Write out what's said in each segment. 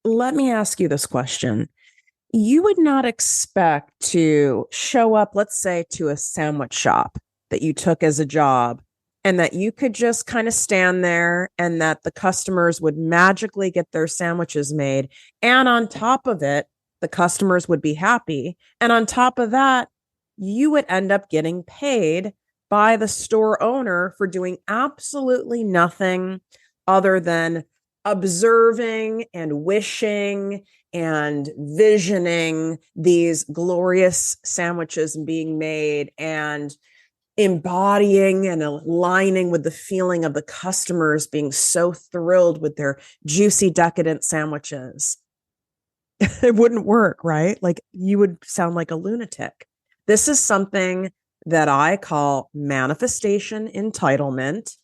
let me ask you this question. You would not expect to show up, let's say, to a sandwich shop that you took as a job, and that you could just kind of stand there and that the customers would magically get their sandwiches made. And on top of it, the customers would be happy. And on top of that, you would end up getting paid by the store owner for doing absolutely nothing other than observing and wishing and visioning these glorious sandwiches being made and embodying and aligning with the feeling of the customers being so thrilled with their juicy, decadent sandwiches. It wouldn't work, right? Like you would sound like a lunatic. This is something that I call manifestation entitlement.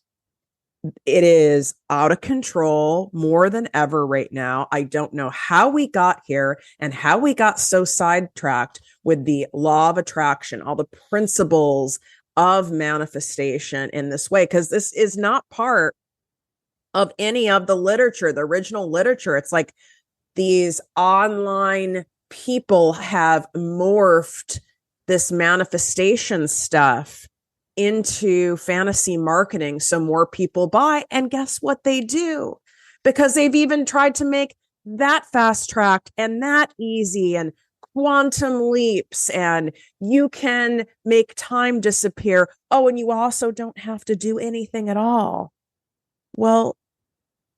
It is out of control more than ever right now. I don't know how we got here and how we got so sidetracked with the law of attraction, all the principles of manifestation in this way, because this is not part of any of the literature, the original literature. It's like these online people have morphed this manifestation stuff into fantasy marketing so more people buy. And guess what they do? Because they've even tried to make that fast tracked and that easy and quantum leaps, and you can make time disappear. Oh, and you also don't have to do anything at all. Well,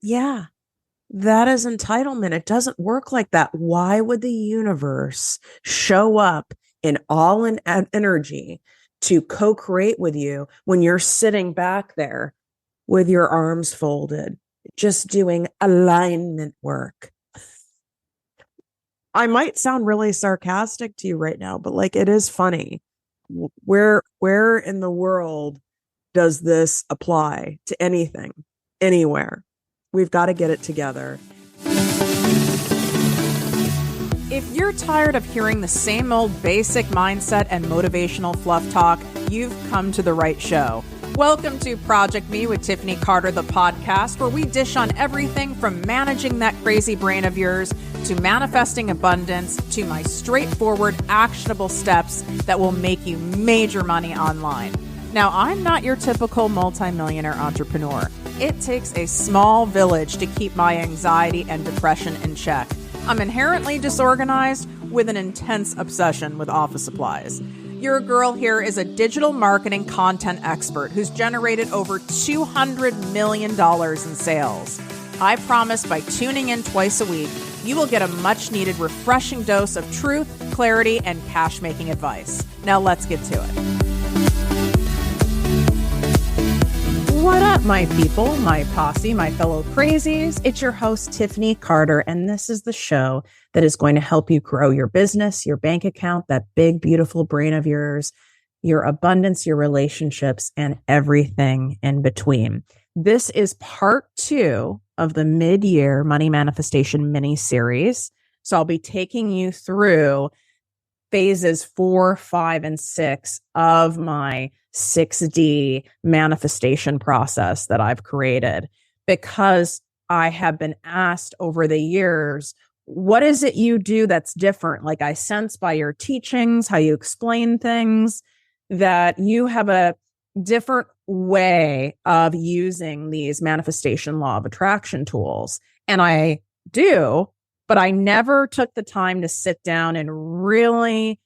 yeah, that is entitlement. It doesn't work like that. Why would the universe show up in all in energy to co-create with you when you're sitting back there with your arms folded, just doing alignment work? I might sound really sarcastic to you right now, but like it is funny. Where in the world does this apply to anything, anywhere? We've got to get it together. If you're tired of hearing the same old basic mindset and motivational fluff talk, you've come to the right show. Welcome to Project Me with Tiffany Carter, the podcast, where we dish on everything from managing that crazy brain of yours to manifesting abundance to my straightforward, actionable steps that will make you major money online. Now, I'm not your typical multimillionaire entrepreneur. It takes a small village to keep my anxiety and depression in check. I'm inherently disorganized with an intense obsession with office supplies. Your girl here is a digital marketing content expert who's generated over $200 million in sales. I promise by tuning in twice a week, you will get a much-needed refreshing dose of truth, clarity, and cash-making advice. Now let's get to it. What up, my people, my posse, my fellow crazies? It's your host, Tiffany Carter, and this is the show that is going to help you grow your business, your bank account, that big, beautiful brain of yours, your abundance, your relationships, and everything in between. This is part 2 of the mid-year money manifestation mini-series. So I'll be taking you through phases 4, 5, and 6 of my 6D manifestation process that I've created, because I have been asked over the years, what is it you do that's different? Like I sense by your teachings, how you explain things, that you have a different way of using these manifestation law of attraction tools. And I do, but I never took the time to sit down and really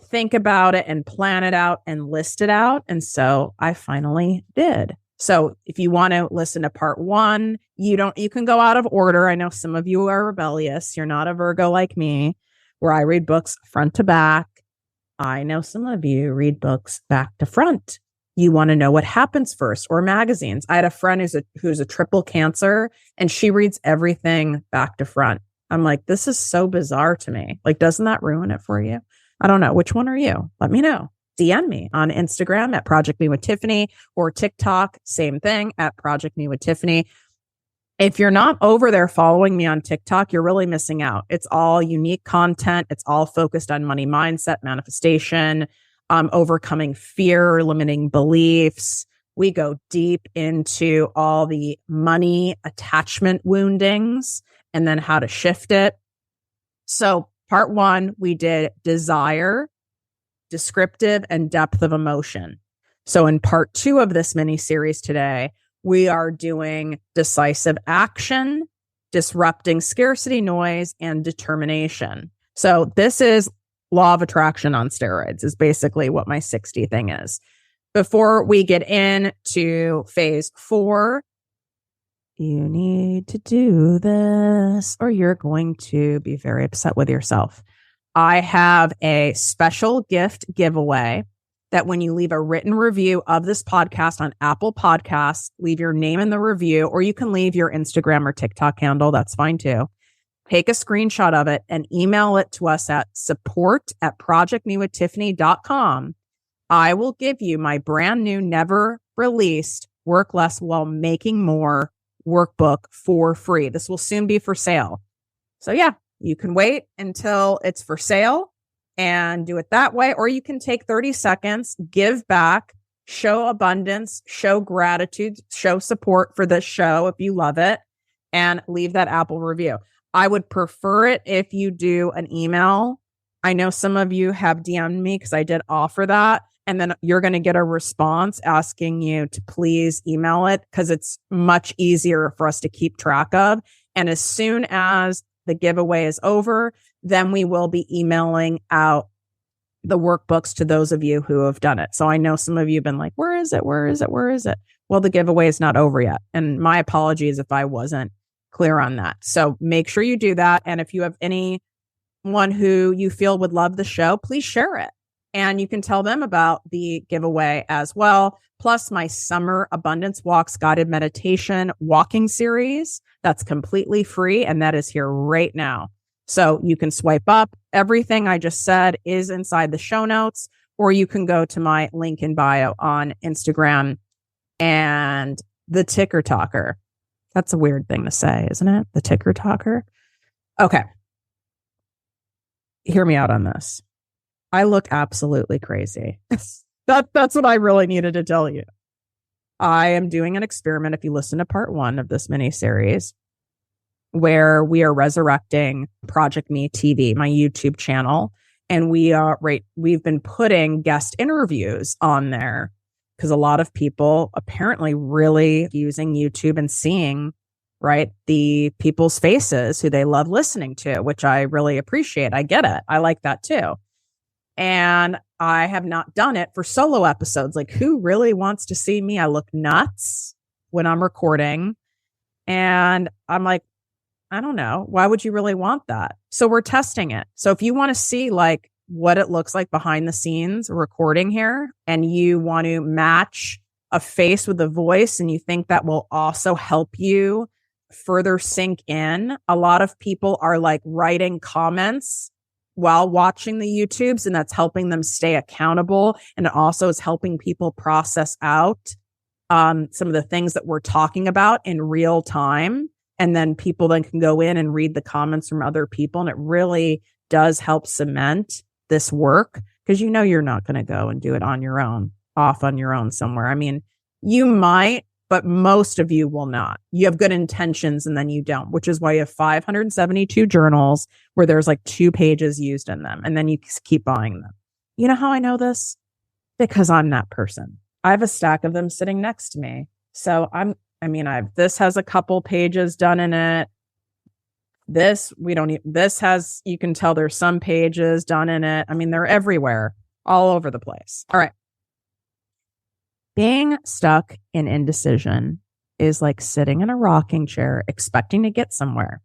think about it and plan it out and list it out. And so I finally did. So if you want to listen to part 1, you can go out of order. I know some of you are rebellious. You're not a Virgo like me, where I read books front to back. I know some of you read books back to front. You want to know what happens first, or magazines. I had a friend who's a triple Cancer, and she reads everything back to front. I'm like, this is so bizarre to me. Like, doesn't that ruin it for you? I don't know. Which one are you? Let me know. DM me on Instagram at Project Me with Tiffany, or TikTok, same thing, at Project Me with Tiffany. If you're not over there following me on TikTok, you're really missing out. It's all unique content. It's all focused on money mindset, manifestation, overcoming fear, limiting beliefs. We go deep into all the money attachment woundings and then how to shift it. So part 1, we did desire, descriptive, and depth of emotion. So in part 2 of this mini series today, we are doing decisive action, disrupting scarcity noise, and determination. So this is law of attraction on steroids is basically what my 60 thing is. Before we get into phase 4, you need to do this or you're going to be very upset with yourself. I have a special gift giveaway that when you leave a written review of this podcast on Apple Podcasts, leave your name in the review, or you can leave your Instagram or TikTok handle. That's fine too. Take a screenshot of it and email it to us at support@projectmewithtiffany.com. I will give you my brand new, never released Work Less While Making More workbook for free. This will soon be for sale. So yeah, you can wait until it's for sale and do it that way. Or you can take 30 seconds, give back, show abundance, show gratitude, show support for this show if you love it, and leave that Apple review. I would prefer it if you do an email. I know some of you have DM'd me because I did offer that. And then you're going to get a response asking you to please email it because it's much easier for us to keep track of. And as soon as the giveaway is over, then we will be emailing out the workbooks to those of you who have done it. So I know some of you have been like, where is it? Where is it? Where is it? Well, the giveaway is not over yet. And my apologies if I wasn't clear on that. So make sure you do that. And if you have anyone who you feel would love the show, please share it. And you can tell them about the giveaway as well. Plus my summer abundance walks guided meditation walking series. That's completely free. And that is here right now. So you can swipe up. Everything I just said is inside the show notes, or you can go to my link in bio on Instagram and the ticker talker. That's a weird thing to say, isn't it? The ticker talker. Okay. Hear me out on this. I look absolutely crazy. That's what I really needed to tell you. I am doing an experiment, if you listen to part 1 of this mini series, where we are resurrecting Project Me TV, my YouTube channel. And we've been putting guest interviews on there because a lot of people apparently really using YouTube and seeing, right, the people's faces who they love listening to, which I really appreciate. I get it. I like that too. And I have not done it for solo episodes. Like, who really wants to see me? I look nuts when I'm recording. And I'm like, I don't know. Why would you really want that? So we're testing it. So if you want to see like what it looks like behind the scenes recording here, and you want to match a face with a voice, and you think that will also help you further sink in, a lot of people are like writing comments while watching the YouTubes, and that's helping them stay accountable. And it also is helping people process out some of the things that we're talking about in real time. And then people then can go in and read the comments from other people. And it really does help cement this work, because you know you're not going to go and do it on your own, off on your own somewhere. I mean, you might, but most of you will not. You have good intentions and then you don't, which is why you have 572 journals where there's like 2 pages used in them. And then you keep buying them. You know how I know this? Because I'm that person. I have a stack of them sitting next to me. So this has a couple pages done in it. This has, you can tell there's some pages done in it. I mean, they're everywhere, all over the place. All right. Being stuck in indecision is like sitting in a rocking chair, expecting to get somewhere.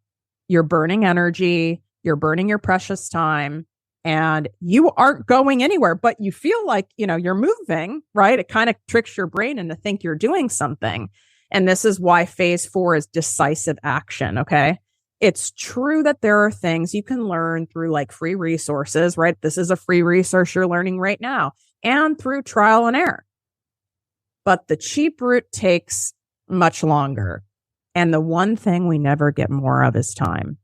You're burning energy, you're burning your precious time, and you aren't going anywhere, but you feel like, you're moving, right? It kind of tricks your brain into think you're doing something. And this is why phase 4 is decisive action. Okay. It's true that there are things you can learn through like free resources, right? This is a free resource you're learning right now, and through trial and error. But the cheap route takes much longer. And the one thing we never get more of is time.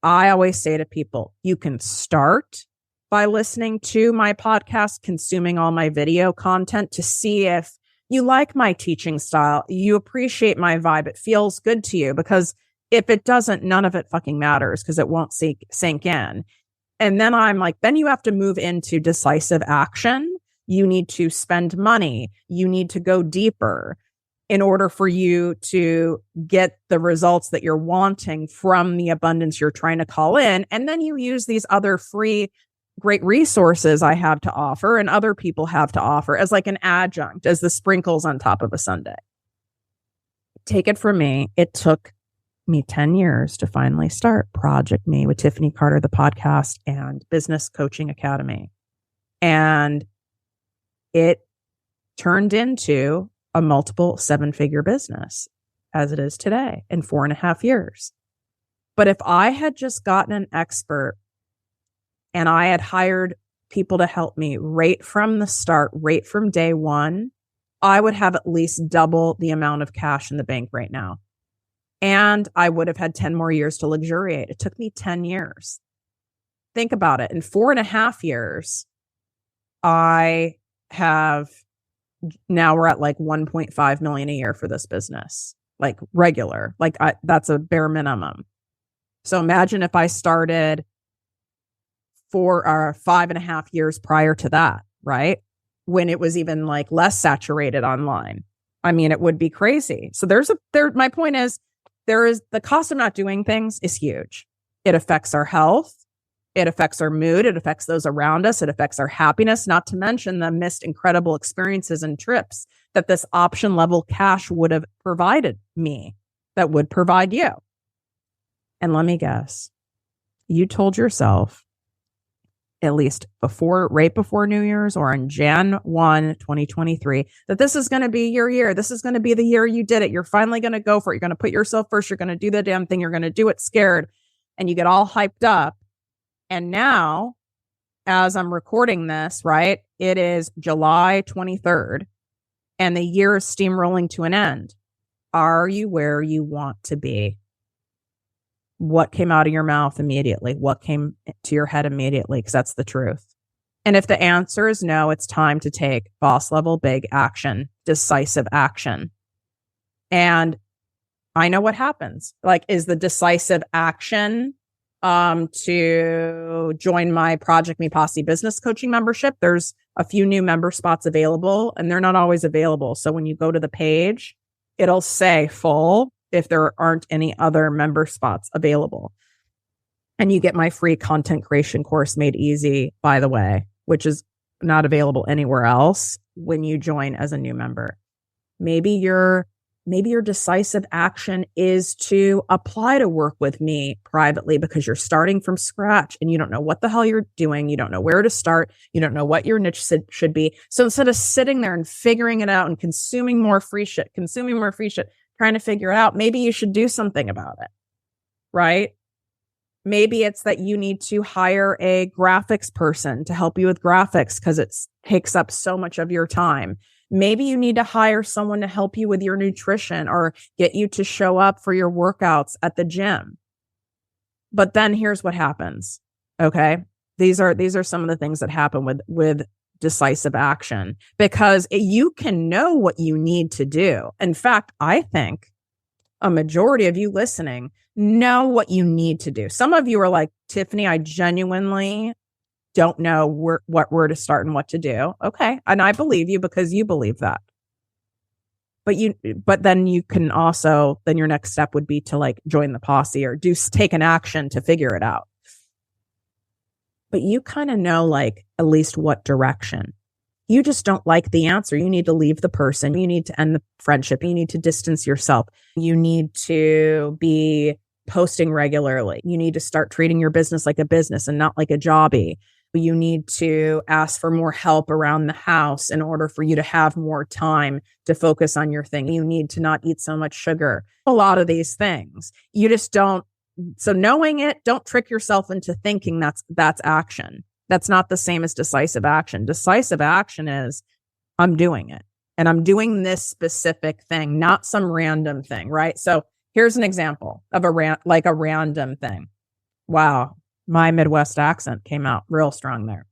I always say to people, you can start by listening to my podcast, consuming all my video content to see if you like my teaching style, you appreciate my vibe, it feels good to you, because if it doesn't, none of it fucking matters because it won't sink in. And then I'm like, then you have to move into decisive action. You need to spend money. You need to go deeper in order for you to get the results that you're wanting from the abundance you're trying to call in. And then you use these other free, great resources I have to offer and other people have to offer as like an adjunct, as the sprinkles on top of a sundae. Take it from me. It took me 10 years to finally start Project Me with Tiffany Carter, the podcast and Business Coaching Academy. And it turned into a multiple 7-figure business as it is today in 4.5 years. But if I had just gotten an expert and I had hired people to help me right from the start, right from day one, I would have at least double the amount of cash in the bank right now. And I would have had 10 more years to luxuriate. It took me 10 years. Think about it. In 4.5 years, I have, now we're at like 1.5 million a year for this business, like regular, that's a bare minimum. So imagine if I started 4 or 5.5 years prior to that, right? When it was even like less saturated online. I mean, it would be crazy. So my point is, the cost of not doing things is huge. It affects our health. It affects our mood. It affects those around us. It affects our happiness, not to mention the missed incredible experiences and trips that this option level cash would have provided me, that would provide you. And let me guess, you told yourself, at least right before New Year's or on Jan 1, 2023, that this is going to be your year. This is going to be the year you did it. You're finally going to go for it. You're going to put yourself first. You're going to do the damn thing. You're going to do it scared. And you get all hyped up. And now, as I'm recording this, right, it is July 23rd and the year is steamrolling to an end. Are you where you want to be? What came out of your mouth immediately? What came to your head immediately? Because that's the truth. And if the answer is no, it's time to take boss level big action, decisive action. And I know what happens. Like, is the decisive action to join my Project Me Posse business coaching membership? There's a few new member spots available and they're not always available. So when you go to the page, it'll say full if there aren't any other member spots available. And you get my free content creation course Made Easy, by the way, which is not available anywhere else when you join as a new member. Maybe your decisive action is to apply to work with me privately because you're starting from scratch and you don't know what the hell you're doing. You don't know where to start. You don't know what your niche should be. So instead of sitting there and figuring it out and consuming more free shit, trying to figure it out, maybe you should do something about it, right? Maybe it's that you need to hire a graphics person to help you with graphics because it takes up so much of your time. Maybe you need to hire someone to help you with your nutrition or get you to show up for your workouts at the gym. But then here's what happens. Okay. These are some of the things that happen with decisive action, because you can know what you need to do. In fact, I think a majority of you listening know what you need to do. Some of you are like, Tiffany, I genuinely don't know where to start and what to do. Okay. And I believe you because you believe that. But then you can also, then your next step would be to like join the posse or take an action to figure it out. But you kind of know like at least what direction. You just don't like the answer. You need to leave the person. You need to end the friendship. You need to distance yourself. You need to be posting regularly. You need to start treating your business like a business and not like a jobby. You need to ask for more help around the house in order for you to have more time to focus on your thing. You need to not eat so much sugar. A lot of these things. You just don't. So knowing it, don't trick yourself into thinking that's action. That's not the same as decisive action. Decisive action is I'm doing it and I'm doing this specific thing, not some random thing, right? So here's an example of a random thing. Wow. My Midwest accent came out real strong there.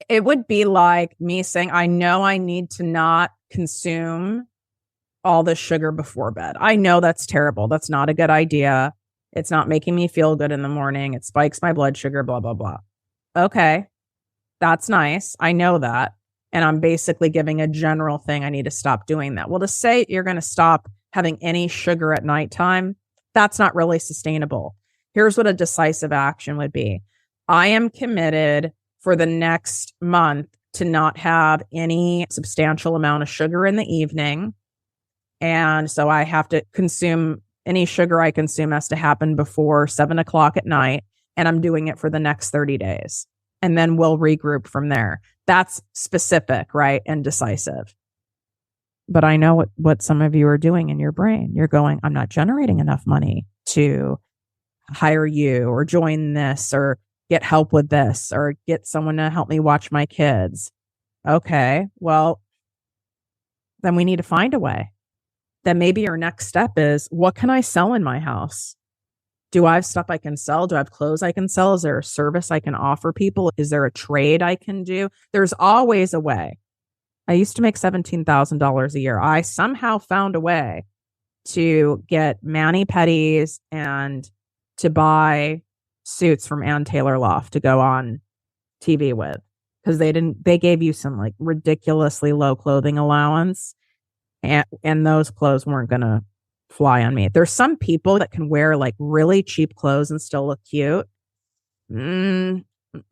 It would be like me saying, I know I need to not consume all this sugar before bed. I know that's terrible. That's not a good idea. It's not making me feel good in the morning. It spikes my blood sugar, blah, blah, blah. Okay, that's nice. I know that. And I'm basically giving a general thing. I need to stop doing that. Well, to say you're going to stop having any sugar at nighttime, that's not really sustainable. Here's what a decisive action would be. I am committed for the next month to not have any substantial amount of sugar in the evening. And so I have to consume any sugar I consume has to happen before 7 o'clock at night. And I'm doing it for the next 30 days. And then we'll regroup from there. That's specific, right? And decisive. But I know what some of you are doing in your brain. You're going, I'm not generating enough money to hire you or join this or get help with this or get someone to help me watch my kids. Okay, well, then we need to find a way. Then maybe your next step is, what can I sell in my house? Do I have stuff I can sell? Do I have clothes I can sell? Is there a service I can offer people? Is there a trade I can do? There's always a way. I used to make $17,000 a year. I somehow found a way to get mani-pedis and to buy suits from Ann Taylor Loft to go on TV with, because they gave you some like ridiculously low clothing allowance, and those clothes weren't going to fly on me. There's some people that can wear like really cheap clothes and still look cute. I'm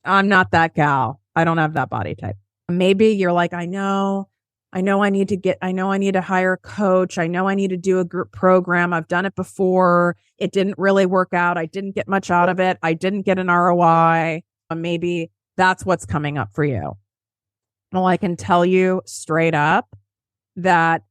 not that gal. I don't have that body type. Maybe you're like, I know I need to hire a coach. I know I need to do a group program. I've done it before. It didn't really work out. I didn't get much out of it. I didn't get an ROI. Maybe that's what's coming up for you. Well, I can tell you straight up that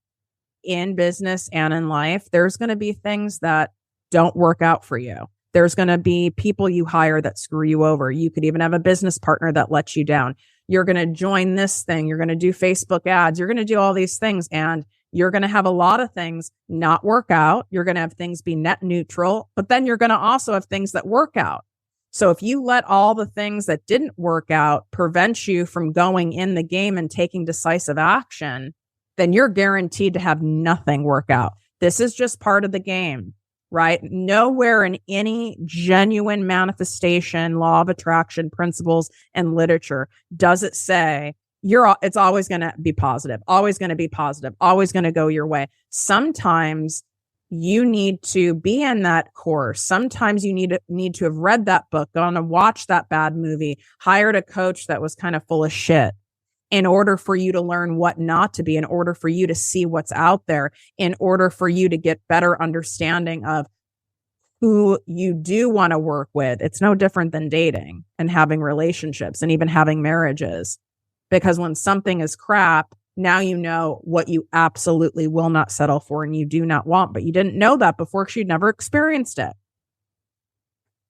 in business and in life, there's going to be things that don't work out for you. There's going to be people you hire that screw you over. You could even have a business partner that lets you down. You're going to join this thing. You're going to do Facebook ads. You're going to do all these things, and you're going to have a lot of things not work out. You're going to have things be net neutral, but then you're going to also have things that work out. So if you let all the things that didn't work out prevent you from going in the game and taking decisive action, then you're guaranteed to have nothing work out. This is just part of the game, right? Nowhere in any genuine manifestation, law of attraction principles and literature does it say it's always going to be positive, always going to be positive, always going to go your way. Sometimes you need to be in that course. Sometimes you need to have read that book, gone and watched that bad movie, hired a coach that was kind of full of shit, in order for you to learn what not to be, in order for you to see what's out there, in order for you to get better understanding of who you do want to work with. It's no different than dating and having relationships and even having marriages. Because when something is crap, now you know what you absolutely will not settle for and you do not want, but you didn't know that before because you'd never experienced it.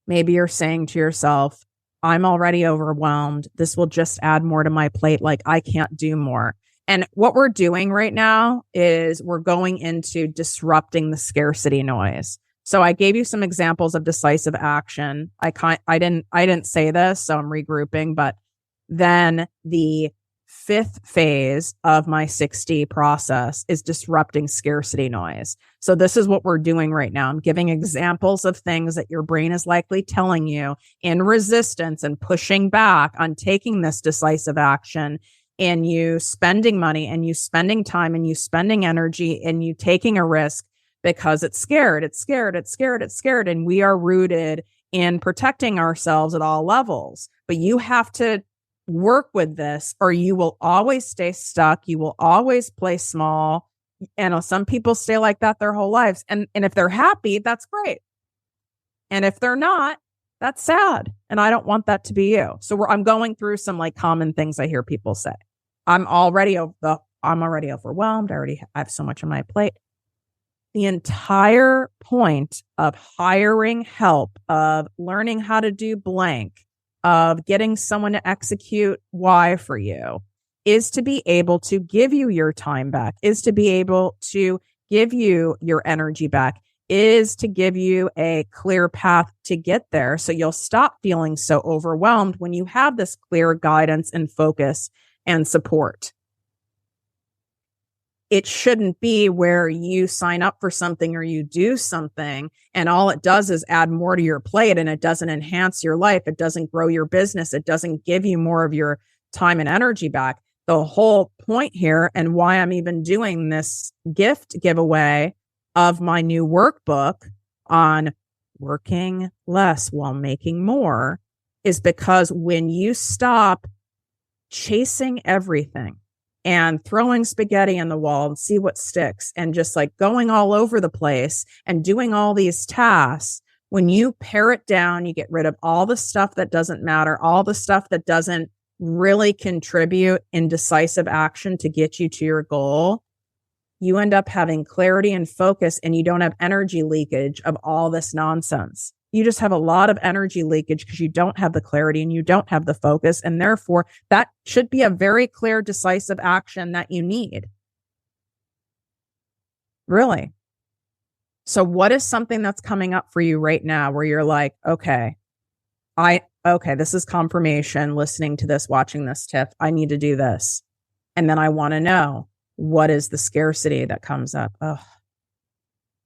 Maybe you're saying to yourself, I'm already overwhelmed. This will just add more to my plate. Like, I can't do more. And what we're doing right now is we're going into disrupting the scarcity noise. So I gave you some examples of decisive action. I didn't say this, so I'm regrouping, but then the fifth phase of my 6D process is disrupting scarcity noise. So this is what we're doing right now. I'm giving examples of things that your brain is likely telling you in resistance and pushing back on taking this decisive action, and you spending money and you spending time and you spending energy and you taking a risk because it's scared. And we are rooted in protecting ourselves at all levels. But you have to work with this or you will always stay stuck. You will always play small. And some people stay like that their whole lives. And if they're happy, that's great. And if they're not, that's sad. And I don't want that to be you. So I'm going through some like common things I hear people say. I'm already overwhelmed. I have so much on my plate. The entire point of hiring help, of learning how to do blank, of getting someone to execute Y for you, is to be able to give you your time back, is to be able to give you your energy back, is to give you a clear path to get there. So you'll stop feeling so overwhelmed when you have this clear guidance and focus and support. it shouldn't be where you sign up for something or you do something and all it does is add more to your plate and it doesn't enhance your life. It doesn't grow your business. It doesn't give you more of your time and energy back. The whole point here and why I'm even doing this gift giveaway of my new workbook on working less while making more is because when you stop chasing everything and throwing spaghetti in the wall and see what sticks and just like going all over the place and doing all these tasks, when you pare it down, you get rid of all the stuff that doesn't matter, all the stuff that doesn't really contribute in decisive action to get you to your goal, you end up having clarity and focus and you don't have energy leakage of all this nonsense. You just have a lot of energy leakage because you don't have the clarity and you don't have the focus. And therefore, that should be a very clear, decisive action that you need. Really. So what is something that's coming up for you right now where you're like, okay, this is confirmation, listening to this, watching this, Tiff, I need to do this. And then I want to know, what is the scarcity that comes up? Oh,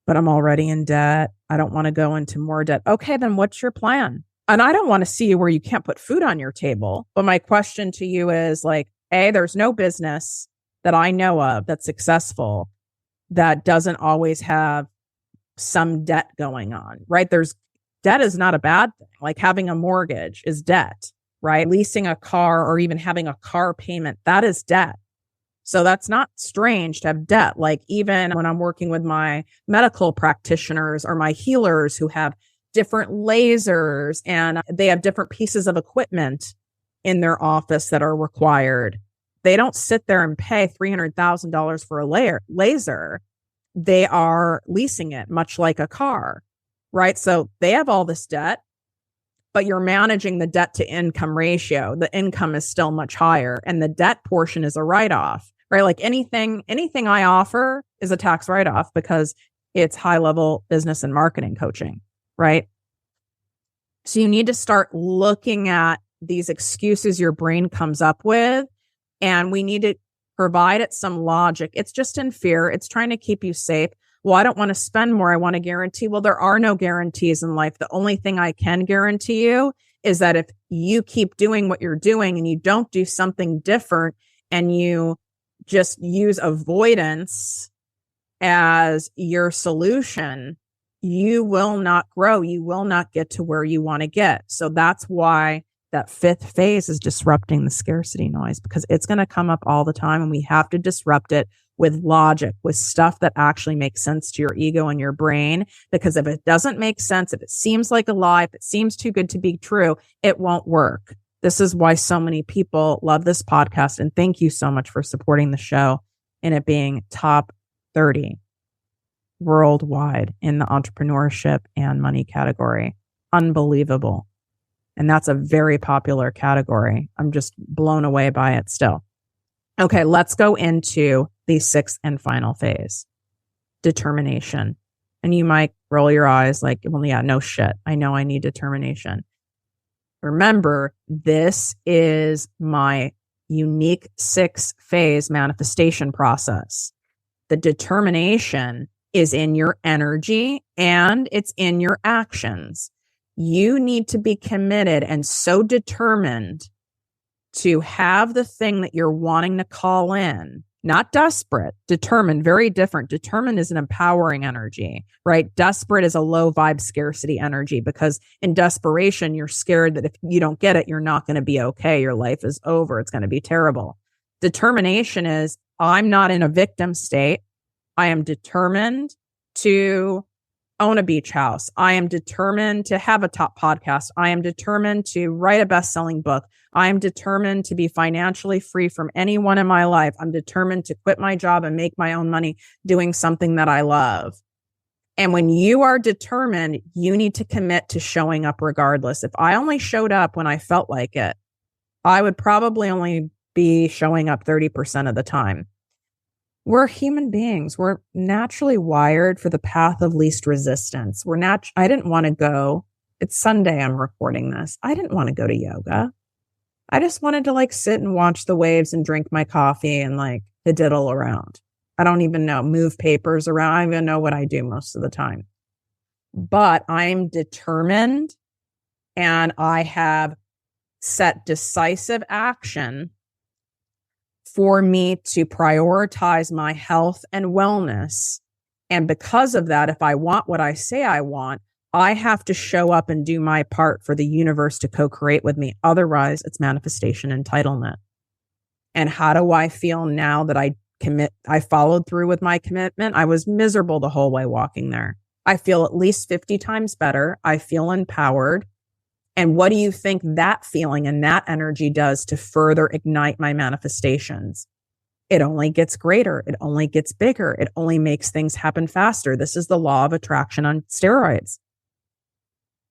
but I'm already in debt. I don't want to go into more debt. Okay, then what's your plan? And I don't want to see you where you can't put food on your table. But my question to you is like, A, there's no business that I know of that's successful that doesn't always have some debt going on, right? Debt is not a bad thing. Like having a mortgage is debt, right? Leasing a car or even having a car payment, that is debt. So that's not strange to have debt. Like even when I'm working with my medical practitioners or my healers who have different lasers and they have different pieces of equipment in their office that are required, they don't sit there and pay $300,000 for a laser. They are leasing it, much like a car, right? So they have all this debt, but you're managing the debt to income ratio. The income is still much higher and the debt portion is a write-off, right? Like anything I offer is a tax write-off because it's high-level business and marketing coaching, right? So you need to start looking at these excuses your brain comes up with, and we need to provide it some logic. It's just in fear. It's trying to keep you safe. Well, I don't want to spend more. I want to guarantee. Well, there are no guarantees in life. The only thing I can guarantee you is that if you keep doing what you're doing and you don't do something different and you just use avoidance as your solution, you will not grow. You will not get to where you want to get. So that's why that fifth phase is disrupting the scarcity noise, because it's going to come up all the time and we have to disrupt it with logic, with stuff that actually makes sense to your ego and your brain. Because if it doesn't make sense, if it seems like a lie, if it seems too good to be true, it won't work. This is why so many people love this podcast. And thank you so much for supporting the show and it being top 30 worldwide in the entrepreneurship and money category. Unbelievable. And that's a very popular category. I'm just blown away by it still. Okay, let's go into the sixth and final phase, determination. And you might roll your eyes like, well, yeah, no shit. I know I need determination. Remember, this is my unique 6-phase manifestation process. The determination is in your energy and it's in your actions. You need to be committed and so determined to have the thing that you're wanting to call in, not desperate, determined, very different. Determined is an empowering energy, right? Desperate is a low vibe scarcity energy because in desperation, you're scared that if you don't get it, you're not going to be okay. Your life is over. It's going to be terrible. Determination is I'm not in a victim state. I am determined to own a beach house. I am determined to have a top podcast. I am determined to write a best-selling book. I am determined to be financially free from anyone in my life. I'm determined to quit my job and make my own money doing something that I love. And when you are determined, you need to commit to showing up regardless. If I only showed up when I felt like it, I would probably only be showing up 30% of the time. We're human beings. We're naturally wired for the path of least resistance. I didn't want to go. It's Sunday. I'm recording this. I didn't want to go to yoga. I just wanted to sit and watch the waves and drink my coffee and diddle around. I don't even know, move papers around. I don't even know what I do most of the time. But I'm determined, and I have set decisive action for me to prioritize my health and wellness. And because of that, if I want what I say I want, I have to show up and do my part for the universe to co-create with me. Otherwise, it's manifestation entitlement. And how do I feel now that I followed through with my commitment? I was miserable the whole way walking there. I feel at least 50 times better. I feel empowered. And what do you think that feeling and that energy does to further ignite my manifestations? It only gets greater. It only gets bigger. It only makes things happen faster. This is the law of attraction on steroids.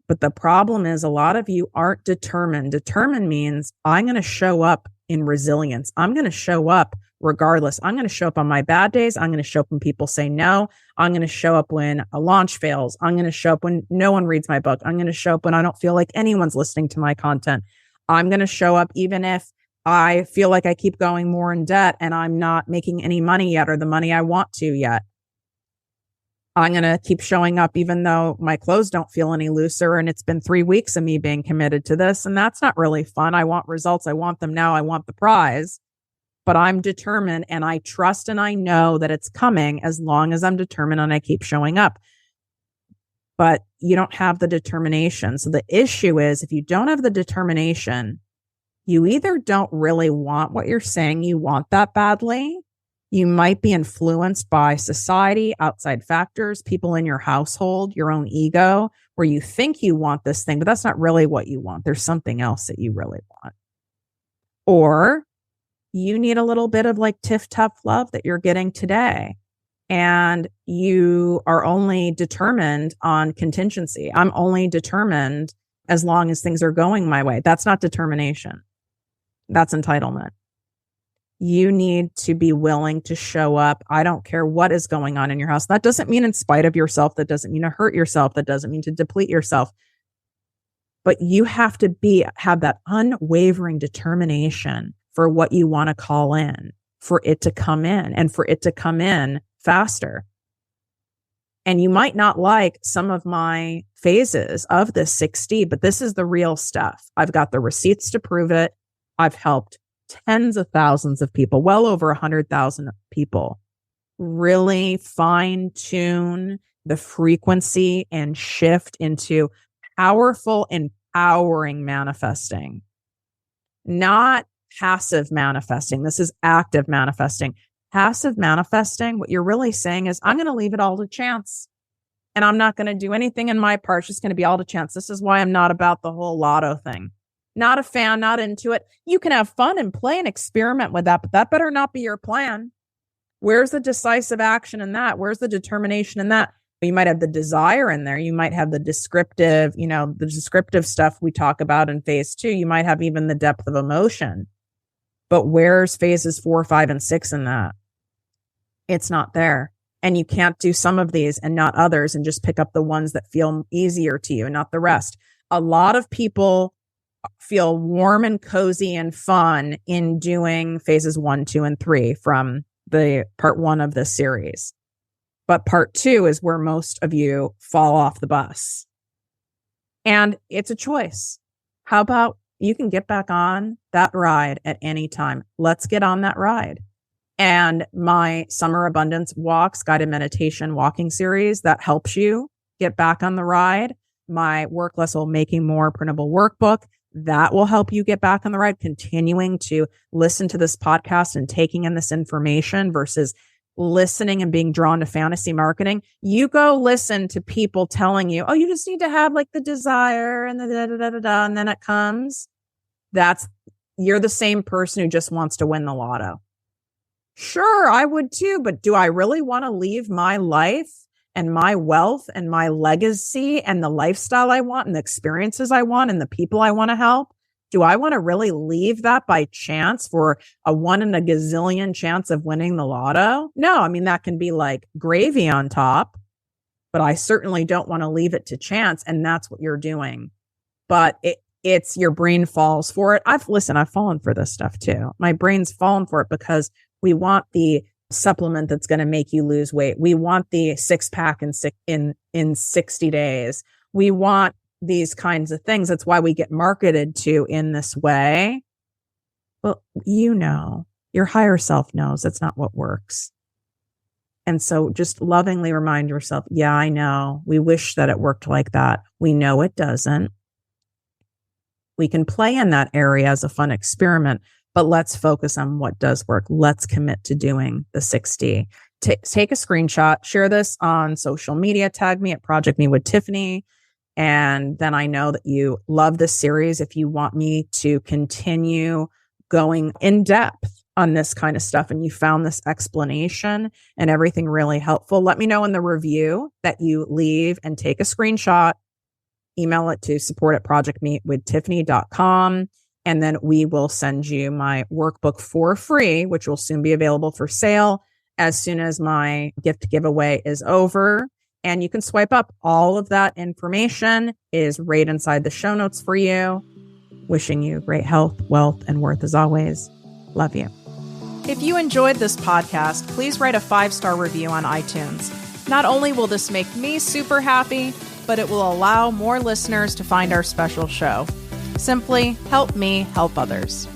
But the problem is a lot of you aren't determined. Determined means I'm going to show up in resilience. I'm going to show up regardless. I'm going to show up on my bad days. I'm going to show up when people say no. I'm going to show up when a launch fails. I'm going to show up when no one reads my book. I'm going to show up when I don't feel like anyone's listening to my content. I'm going to show up even if I feel like I keep going more in debt and I'm not making any money yet or the money I want to yet. I'm going to keep showing up even though my clothes don't feel any looser and it's been 3 weeks of me being committed to this. And that's not really fun. I want results. I want them now. I want the prize. But I'm determined and I trust and I know that it's coming as long as I'm determined and I keep showing up. But you don't have the determination. So the issue is if you don't have the determination, you either don't really want what you're saying you want that badly. You might be influenced by society, outside factors, people in your household, your own ego, where you think you want this thing, but that's not really what you want. There's something else that you really want. Or you need a little bit of like tiff tough love that you're getting today. And you are only determined on contingency. I'm only determined as long as things are going my way. That's not determination. That's entitlement. You need to be willing to show up. I don't care what is going on in your house. That doesn't mean in spite of yourself. That doesn't mean to hurt yourself. That doesn't mean to deplete yourself. But you have to have that unwavering determination for what you want to call in, for it to come in and for it to come in faster. And you might not like some of my phases of this 6D, but this is the real stuff. I've got the receipts to prove it. I've helped tens of thousands of people, well over 100,000 people, really fine tune the frequency and shift into powerful, empowering manifesting, not passive manifesting. This is active manifesting. Passive manifesting, what you're really saying is, I'm going to leave it all to chance. And I'm not going to do anything in my part. It's just going to be all to chance. This is why I'm not about the whole lotto thing. Not a fan, not into it. You can have fun and play and experiment with that, but that better not be your plan. Where's the decisive action in that? Where's the determination in that? You might have the desire in there. You might have the descriptive, the descriptive stuff we talk about in phase 2. You might have even the depth of emotion. But where's phases 4, 5, and 6 in that? It's not there. And you can't do some of these and not others and just pick up the ones that feel easier to you and not the rest. A lot of people feel warm and cozy and fun in doing phases 1, 2, and 3 from the part 1 of this series. But part 2 is where most of you fall off the bus. And it's a choice. How about you can get back on that ride at any time? Let's get on that ride. And my Summer Abundance Walks, guided meditation walking series that helps you get back on the ride. My Work Less While Making More printable workbook that will help you get back on the ride, continuing to listen to this podcast and taking in this information versus listening and being drawn to fantasy marketing. You go listen to people telling you, oh, you just need to have like the desire and the da da da da da, and then it comes. You're the same person who just wants to win the lotto. Sure, I would too, but do I really want to leave my life and my wealth and my legacy and the lifestyle I want and the experiences I want and the people I want to help? Do I want to really leave that by chance for a 1 in a gazillion chance of winning the lotto? No, I mean, that can be like gravy on top, but I certainly don't want to leave it to chance. And that's what you're doing. But it's your brain falls for it. I've fallen for this stuff too. My brain's fallen for it because we want the supplement that's going to make you lose weight. We want the 6-pack in 60 days. We want these kinds of things. That's why we get marketed to in this way. Well, your higher self knows that's not what works. And so just lovingly remind yourself, yeah, I know. We wish that it worked like that. We know it doesn't. We can play in that area as a fun experiment, but let's focus on what does work. Let's commit to doing the 60. Take a screenshot, share this on social media, tag me at Project Me with Tiffany. And then I know that you love this series. If you want me to continue going in depth on this kind of stuff and you found this explanation and everything really helpful, let me know in the review that you leave and take a screenshot, email it to support@projectmewithtiffany.com. And then we will send you my workbook for free, which will soon be available for sale as soon as my gift giveaway is over. And you can swipe up. All of that information is right inside the show notes for you. Wishing you great health, wealth, and worth as always. Love you. If you enjoyed this podcast, please write a 5-star review on iTunes. Not only will this make me super happy, but it will allow more listeners to find our special show. Simply help me help others.